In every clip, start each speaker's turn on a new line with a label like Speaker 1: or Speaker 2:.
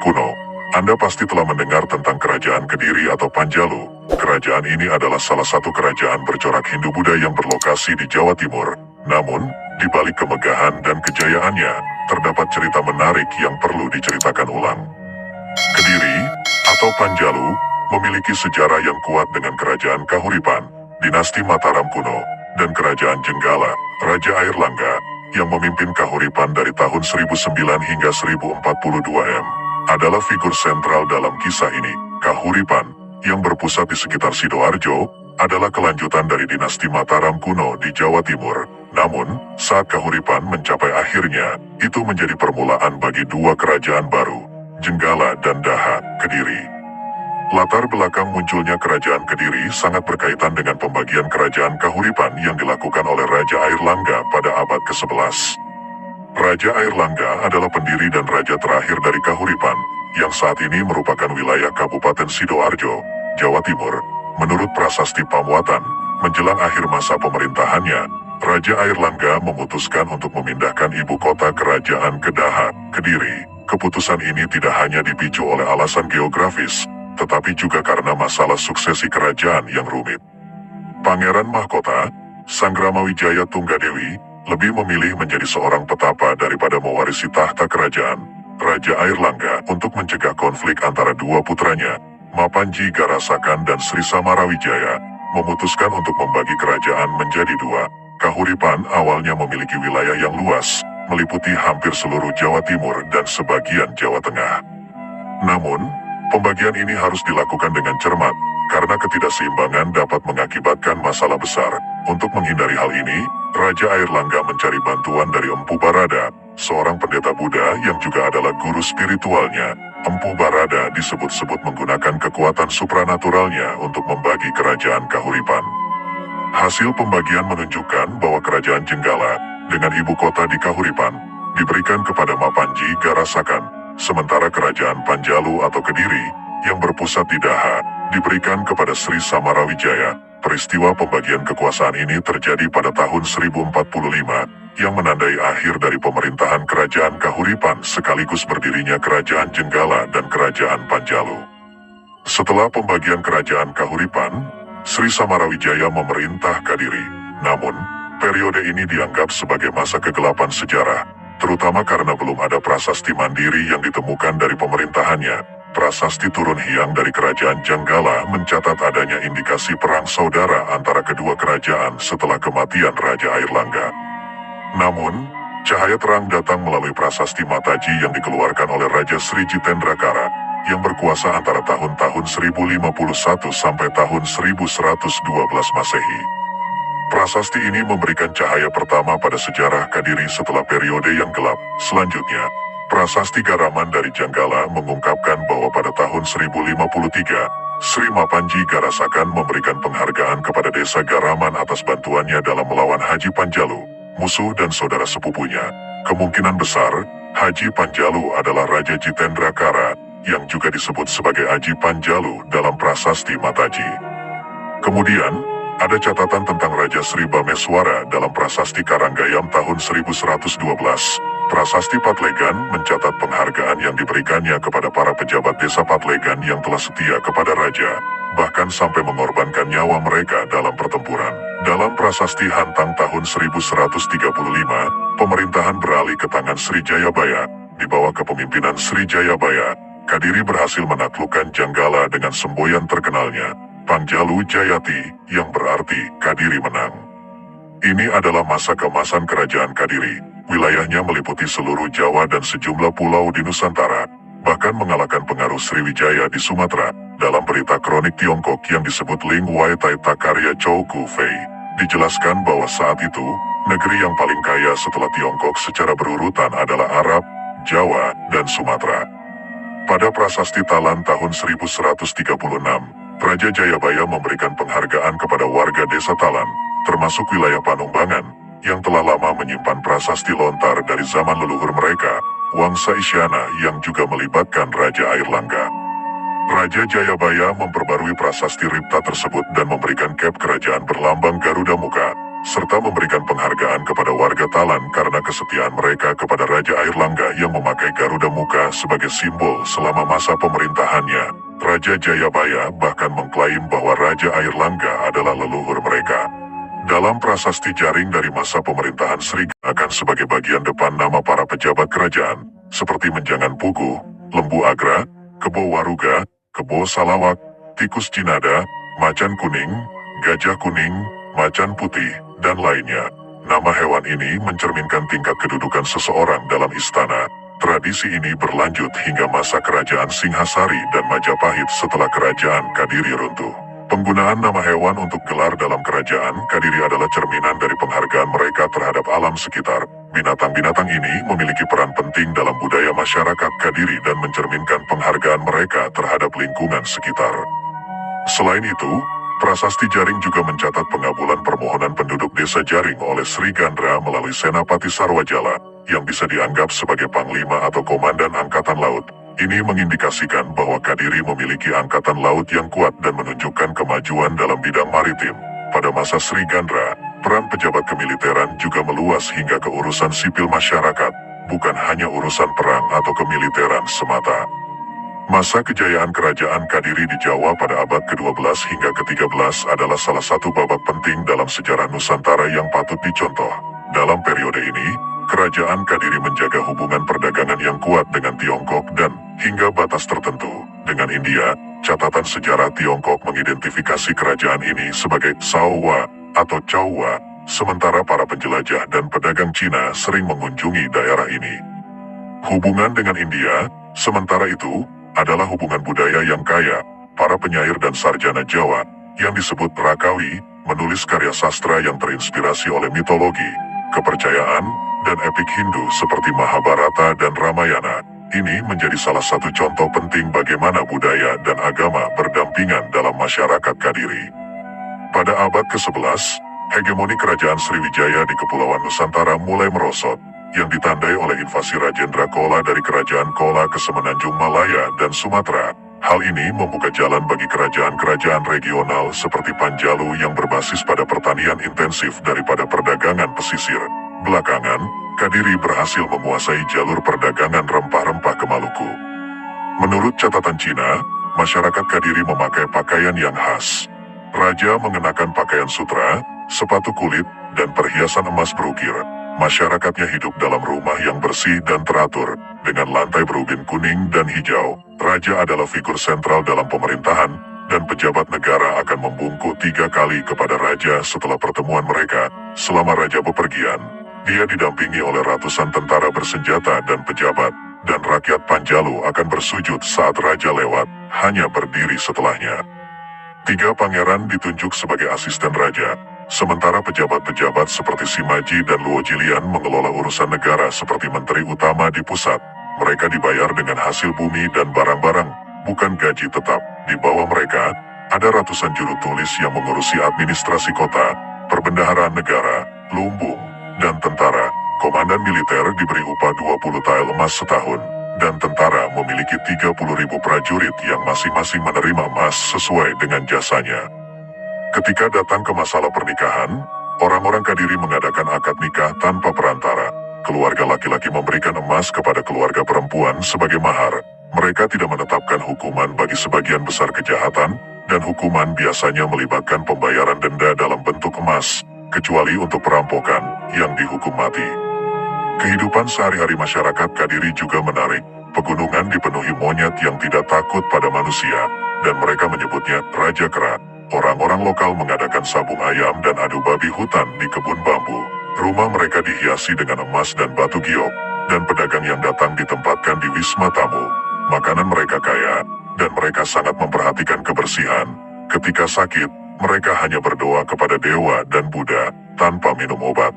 Speaker 1: kuno. Anda pasti telah mendengar tentang Kerajaan Kediri atau Panjalu. Kerajaan ini adalah salah satu kerajaan bercorak Hindu-Buddha yang berlokasi di Jawa Timur. Namun, di balik kemegahan dan kejayaannya, terdapat cerita menarik yang perlu diceritakan ulang. Kediri, atau Panjalu, memiliki sejarah yang kuat dengan Kerajaan Kahuripan, Dinasti Mataram kuno, dan Kerajaan Jenggala, Raja Airlangga, yang memimpin Kahuripan dari tahun 1009 hingga 1042 M. Adalah figur sentral dalam kisah ini. Kahuripan, yang berpusat di sekitar Sidoarjo, adalah kelanjutan dari dinasti Mataram kuno di Jawa Timur. Namun, saat Kahuripan mencapai akhirnya, itu menjadi permulaan bagi dua kerajaan baru, Jenggala dan Daha, Kediri. Latar belakang munculnya Kerajaan Kediri sangat berkaitan dengan pembagian Kerajaan Kahuripan yang dilakukan oleh Raja Airlangga pada abad ke-11. Raja Airlangga adalah pendiri dan raja terakhir dari Kahuripan, yang saat ini merupakan wilayah Kabupaten Sidoarjo, Jawa Timur. Menurut prasasti Pamuatan, menjelang akhir masa pemerintahannya, Raja Airlangga memutuskan untuk memindahkan ibu kota kerajaan ke Daha, Kediri. Keputusan ini tidak hanya dipicu oleh alasan geografis, tetapi juga karena masalah suksesi kerajaan yang rumit. Pangeran Mahkota, Sanggramawijaya Tunggadewi, lebih memilih menjadi seorang petapa daripada mewarisi tahta kerajaan. Raja Airlangga, untuk mencegah konflik antara dua putranya, Mapanji Garasakan dan Sri Samarawijaya, memutuskan untuk membagi kerajaan menjadi dua. Kahuripan awalnya memiliki wilayah yang luas, meliputi hampir seluruh Jawa Timur dan sebagian Jawa Tengah. Namun, pembagian ini harus dilakukan dengan cermat, karena ketidakseimbangan dapat mengakibatkan masalah besar. Untuk menghindari hal ini, Raja Airlangga mencari bantuan dari Empu Barada, seorang pendeta Buddha yang juga adalah guru spiritualnya. Empu Barada disebut-sebut menggunakan kekuatan supranaturalnya untuk membagi kerajaan Kahuripan. Hasil pembagian menunjukkan bahwa kerajaan Jenggala, dengan ibu kota di Kahuripan, diberikan kepada Mapanji Garasakan, sementara kerajaan Panjalu atau Kediri, yang berpusat di Daha, diberikan kepada Sri Samarawijaya. Peristiwa pembagian kekuasaan ini terjadi pada tahun 1045, yang menandai akhir dari pemerintahan kerajaan Kahuripan sekaligus berdirinya kerajaan Jenggala dan kerajaan Panjalu. Setelah pembagian kerajaan Kahuripan, Sri Samarawijaya memerintah Kediri. Namun, periode ini dianggap sebagai masa kegelapan sejarah, terutama karena belum ada prasasti mandiri yang ditemukan dari pemerintahannya. Prasasti turun hiang dari kerajaan Jenggala mencatat adanya indikasi perang saudara antara kedua kerajaan setelah kematian Raja Airlangga. Namun, cahaya terang datang melalui prasasti Mataji yang dikeluarkan oleh Raja Sri Jitendrakara, yang berkuasa antara tahun-tahun 1051 sampai tahun 1112 Masehi. Prasasti ini memberikan cahaya pertama pada sejarah Kediri setelah periode yang gelap. Selanjutnya, Prasasti Garaman dari Jenggala mengungkapkan bahwa pada tahun 1053, Sri Mapanji Garasakan memberikan penghargaan kepada desa Garaman atas bantuannya dalam melawan Haji Panjalu, musuh dan saudara sepupunya. Kemungkinan besar, Haji Panjalu adalah Raja Jitendrakara, yang juga disebut sebagai Aji Panjalu dalam prasasti Mataji. Kemudian, ada catatan tentang Raja Sri Bameswara dalam prasasti Karanggayam tahun 1112. Prasasti Patlegan mencatat penghargaan yang diberikannya kepada para pejabat desa Patlegan yang telah setia kepada raja, bahkan sampai mengorbankan nyawa mereka dalam pertempuran. Dalam prasasti Hantang tahun 1135, pemerintahan beralih ke tangan Sri Jayabaya. Di bawah kepemimpinan Sri Jayabaya, Kediri berhasil menaklukkan Jenggala dengan semboyan terkenalnya, Panjalu Jayati, yang berarti Kediri menang. Ini adalah masa keemasan kerajaan Kediri. Wilayahnya meliputi seluruh Jawa dan sejumlah pulau di Nusantara, bahkan mengalahkan pengaruh Sriwijaya di Sumatera. Dalam berita kronik Tiongkok yang disebut Ling Wai Tai Takarya Chou Ku Fei, dijelaskan bahwa saat itu, negeri yang paling kaya setelah Tiongkok secara berurutan adalah Arab, Jawa, dan Sumatera. Pada prasasti Talan tahun 1136, Raja Jayabaya memberikan penghargaan kepada warga desa Talan, termasuk wilayah Panumbangan, yang telah lama menyimpan prasasti lontar dari zaman leluhur mereka, Wangsa Isyana, yang juga melibatkan Raja Airlangga. Raja Jayabaya memperbarui prasasti Ripta tersebut dan memberikan cap kerajaan berlambang Garuda Muka, serta memberikan penghargaan kepada warga Talan karena kesetiaan mereka kepada Raja Airlangga yang memakai Garuda Muka sebagai simbol selama masa pemerintahannya. Raja Jayabaya bahkan mengklaim bahwa Raja Airlangga adalah leluhur mereka. Dalam prasasti jaring dari masa pemerintahan Sri akan sebagai bagian depan nama para pejabat kerajaan, seperti Menjangan Pugu, Lembu Agra, Kebo Waruga, Kebo Salawak, Tikus Cinada, Macan Kuning, Gajah Kuning, Macan Putih, dan lainnya. Nama hewan ini mencerminkan tingkat kedudukan seseorang dalam istana. Tradisi ini berlanjut hingga masa kerajaan Singhasari dan Majapahit setelah kerajaan Kadiri runtuh. Penggunaan nama hewan untuk gelar dalam kerajaan Kadiri adalah cerminan dari penghargaan mereka terhadap alam sekitar. Binatang-binatang ini memiliki peran penting dalam budaya masyarakat Kadiri dan mencerminkan penghargaan mereka terhadap lingkungan sekitar. Selain itu, prasasti Jaring juga mencatat pengabulan permohonan penduduk desa Jaring oleh Sri Gandra melalui Senapati Sarwajala, yang bisa dianggap sebagai panglima atau komandan angkatan laut. Ini mengindikasikan bahwa Kadiri memiliki angkatan laut yang kuat dan menunjukkan kemajuan dalam bidang maritim. Pada masa Sri Gandra, peran pejabat kemiliteran juga meluas hingga ke urusan sipil masyarakat, bukan hanya urusan perang atau kemiliteran semata. Masa kejayaan kerajaan Kadiri di Jawa pada abad ke-12 hingga ke-13 adalah salah satu babak penting dalam sejarah Nusantara yang patut dicontoh. Dalam periode ini, kerajaan Kadiri menjaga hubungan perdagangan yang kuat dengan Tiongkok dan, hingga batas tertentu, dengan India. Catatan sejarah Tiongkok mengidentifikasi kerajaan ini sebagai Saowa atau Chauwa, sementara para penjelajah dan pedagang Cina sering mengunjungi daerah ini. Hubungan dengan India, sementara itu, adalah hubungan budaya yang kaya. Para penyair dan sarjana Jawa, yang disebut Rakawi, menulis karya sastra yang terinspirasi oleh mitologi, kepercayaan, dan epik Hindu seperti Mahabharata dan Ramayana. Ini menjadi salah satu contoh penting bagaimana budaya dan agama berdampingan dalam masyarakat Kadiri. Pada abad ke-11, hegemoni kerajaan Sriwijaya di Kepulauan Nusantara mulai merosot, yang ditandai oleh invasi Rajendra Chola dari kerajaan Chola ke Semenanjung Malaya dan Sumatera. Hal ini membuka jalan bagi kerajaan-kerajaan regional seperti Panjalu yang berbasis pada pertanian intensif daripada perdagangan pesisir. Belakangan, Kadiri berhasil menguasai jalur perdagangan rempah-rempah ke Maluku. Menurut catatan Cina, masyarakat Kadiri memakai pakaian yang khas. Raja mengenakan pakaian sutra, sepatu kulit, dan perhiasan emas berukir. Masyarakatnya hidup dalam rumah yang bersih dan teratur, dengan lantai berubin kuning dan hijau. Raja adalah figur sentral dalam pemerintahan, dan pejabat negara akan membungkuk 3 kali kepada raja setelah pertemuan mereka. Selama raja bepergian, dia didampingi oleh ratusan tentara bersenjata dan pejabat, dan rakyat Panjalu akan bersujud saat raja lewat, hanya berdiri setelahnya. 3 pangeran ditunjuk sebagai asisten raja, sementara pejabat-pejabat seperti Simaji dan Luo Jilian mengelola urusan negara seperti menteri utama di pusat. Mereka dibayar dengan hasil bumi dan barang-barang, bukan gaji tetap. Di bawah mereka, ada ratusan juru tulis yang mengurusi administrasi kota, perbendaharaan negara, lumbung, dan tentara. Komandan militer diberi upah 20 tael emas setahun, dan tentara memiliki 30.000 prajurit yang masing-masing menerima emas sesuai dengan jasanya. Ketika datang ke masalah pernikahan, orang-orang Kadiri mengadakan akad nikah tanpa perantara. Keluarga laki-laki memberikan emas kepada keluarga perempuan sebagai mahar. Mereka tidak menetapkan hukuman bagi sebagian besar kejahatan, dan hukuman biasanya melibatkan pembayaran denda dalam bentuk emas, kecuali untuk perampokan, yang dihukum mati. Kehidupan sehari-hari masyarakat Kadiri juga menarik. Pegunungan dipenuhi monyet yang tidak takut pada manusia, dan mereka menyebutnya Raja Kera. Orang-orang lokal mengadakan sabung ayam dan adu babi hutan di kebun bambu. Rumah mereka dihiasi dengan emas dan batu giok, dan pedagang yang datang ditempatkan di wisma tamu. Makanan mereka kaya, dan mereka sangat memperhatikan kebersihan. Ketika sakit, mereka hanya berdoa kepada dewa dan Buddha, tanpa minum obat.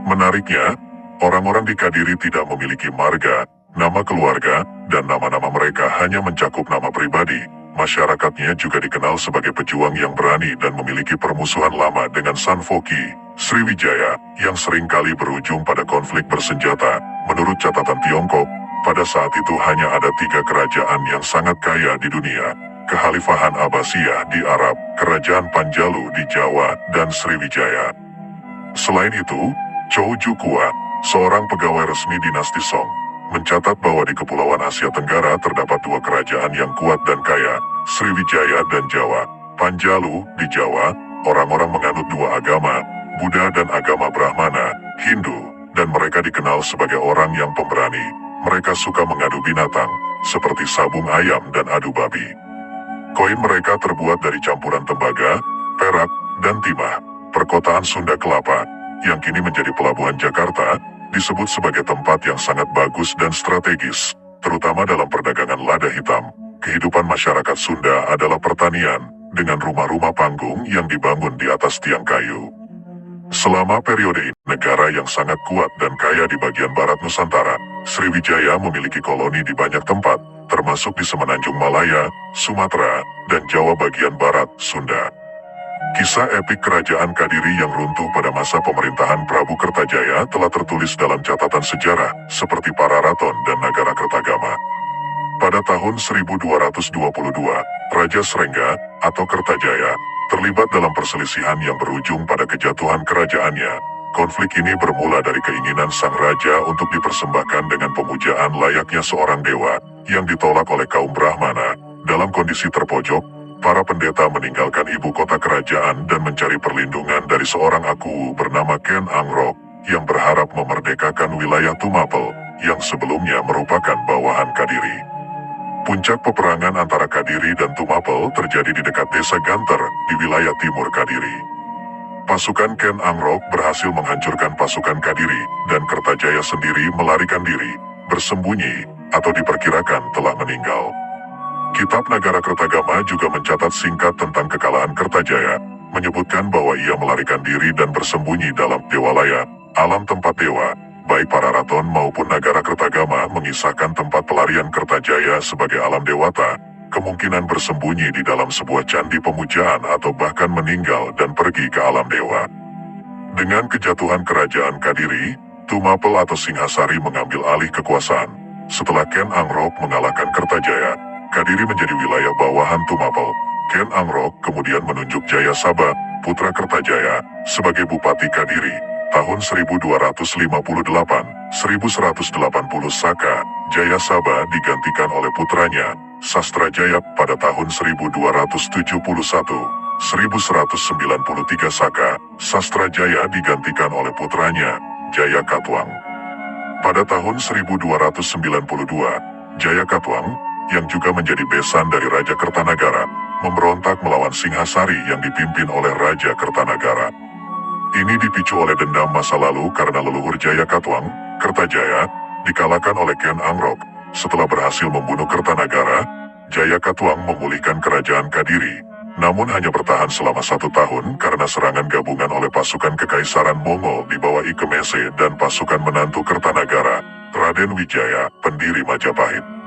Speaker 1: Menariknya, orang-orang di Kadiri tidak memiliki marga, nama keluarga, dan nama-nama mereka hanya mencakup nama pribadi. Masyarakatnya juga dikenal sebagai pejuang yang berani dan memiliki permusuhan lama dengan Sanfoki, Sriwijaya, yang seringkali berujung pada konflik bersenjata. Menurut catatan Tiongkok, pada saat itu hanya ada 3 kerajaan yang sangat kaya di dunia: Kekhalifahan Abbasiyah di Arab, Kerajaan Panjalu di Jawa, dan Sriwijaya. Selain itu, Chow Jukua, seorang pegawai resmi dinasti Song, mencatat bahwa di Kepulauan Asia Tenggara terdapat dua kerajaan yang kuat dan kaya, Sriwijaya dan Jawa. Panjalu, di Jawa, orang-orang menganut dua agama, Buddha dan agama Brahmana, Hindu, dan mereka dikenal sebagai orang yang pemberani. Mereka suka mengadu binatang, seperti sabung ayam dan adu babi. Koin mereka terbuat dari campuran tembaga, perak, dan timah. Perkotaan Sunda Kelapa, yang kini menjadi pelabuhan Jakarta, disebut sebagai tempat yang sangat bagus dan strategis, terutama dalam perdagangan lada hitam. Kehidupan masyarakat Sunda adalah pertanian, dengan rumah-rumah panggung yang dibangun di atas tiang kayu. Selama periode ini, negara yang sangat kuat dan kaya di bagian barat Nusantara, Sriwijaya memiliki koloni di banyak tempat, termasuk di Semenanjung Malaya, Sumatera, dan Jawa bagian barat, Sunda. Kisah epik kerajaan Kadiri yang runtuh pada masa pemerintahan Prabu Kertajaya telah tertulis dalam catatan sejarah, seperti Pararaton dan Nagara Kertagama. Pada tahun 1222, Raja Srengga, atau Kertajaya, terlibat dalam perselisihan yang berujung pada kejatuhan kerajaannya. Konflik ini bermula dari keinginan sang raja untuk dipersembahkan dengan pemujaan layaknya seorang dewa, yang ditolak oleh kaum Brahmana. Dalam kondisi terpojok, para pendeta meninggalkan ibu kota kerajaan dan mencari perlindungan dari seorang aku bernama Ken Angrok, yang berharap memerdekakan wilayah Tumapel, yang sebelumnya merupakan bawahan Kadiri. Puncak peperangan antara Kadiri dan Tumapel terjadi di dekat desa Ganter, di wilayah timur Kadiri. Pasukan Ken Angrok berhasil menghancurkan pasukan Kadiri, dan Kertajaya sendiri melarikan diri, bersembunyi, atau diperkirakan telah meninggal. Kitab Nagara Kertagama juga mencatat singkat tentang kekalahan Kertajaya, menyebutkan bahwa ia melarikan diri dan bersembunyi dalam Dewalaya, alam tempat dewa. Baik Pararaton maupun Nagara Kertagama mengisahkan tempat pelarian Kertajaya sebagai alam dewata, kemungkinan bersembunyi di dalam sebuah candi pemujaan atau bahkan meninggal dan pergi ke alam dewa. Dengan kejatuhan kerajaan Kadiri, Tumapel atau Singhasari mengambil alih kekuasaan. Setelah Ken Angrok mengalahkan Kertajaya, Kadiri menjadi wilayah bawahan Tumapel. Ken Angrok kemudian menunjuk Jayasaba, putra Kertajaya, sebagai Bupati Kadiri. Tahun 1258, 1180 Saka, Jayasaba digantikan oleh putranya, Sastrajaya pada tahun 1271, 1193 Saka, Sastrajaya digantikan oleh putranya, Jayakatwang. Pada tahun 1292, Jayakatwang, yang juga menjadi besan dari Raja Kertanagara, memberontak melawan Singhasari yang dipimpin oleh Raja Kertanagara. Ini dipicu oleh dendam masa lalu karena leluhur Jayakatwang, Kertajaya, dikalahkan oleh Ken Angrok. Setelah berhasil membunuh Kertanagara, Jayakatwang memulihkan kerajaan Kadiri, namun hanya bertahan selama 1 tahun karena serangan gabungan oleh pasukan Kekaisaran Mongol di bawah Ikemese dan pasukan menantu Kertanagara, Raden Wijaya, pendiri Majapahit.